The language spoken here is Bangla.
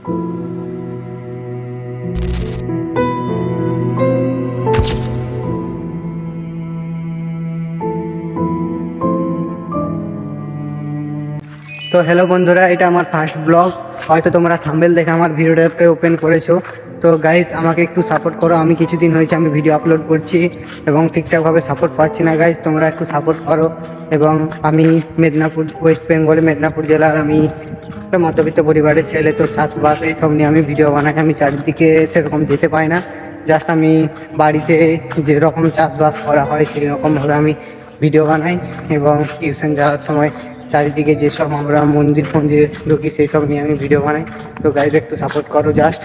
তো হ্যালো বন্ধুরা, এটা আমার ফার্স্ট ব্লগ। হয়তো তোমরা থাম্বনেল দেখে আমার ভিডিওটাকে ওপেন করেছো। তো গাইজ, আমাকে একটু সাপোর্ট করো। আমি কিছুদিন হয়েছে আমি ভিডিও আপলোড করছি এবং ঠিকঠাকভাবে সাপোর্ট পাচ্ছি না। গাইজ, তোমরা একটু সাপোর্ট করো। এবং আমি মেদিনীপুর, ওয়েস্ট বেঙ্গলে মেদিনীপুর জেলার আমি একটা মধ্যবিত্ত পরিবারের ছেলে। তো চাষবাস এইসব নিয়ে আমি ভিডিও বানাই। আমি চারিদিকে সেরকম যেতে পাই না। জাস্ট আমি বাড়িতে যেরকম চাষবাস করা হয় সেই রকমভাবে আমি ভিডিও বানাই। এবং টিউশন যাওয়ার সময় চারিদিকে যেসব আমরা মন্দিরে ঢুকি সেই সব নিয়ে আমি ভিডিও বানাই। তো গাইজ, একটু সাপোর্ট করো জাস্ট।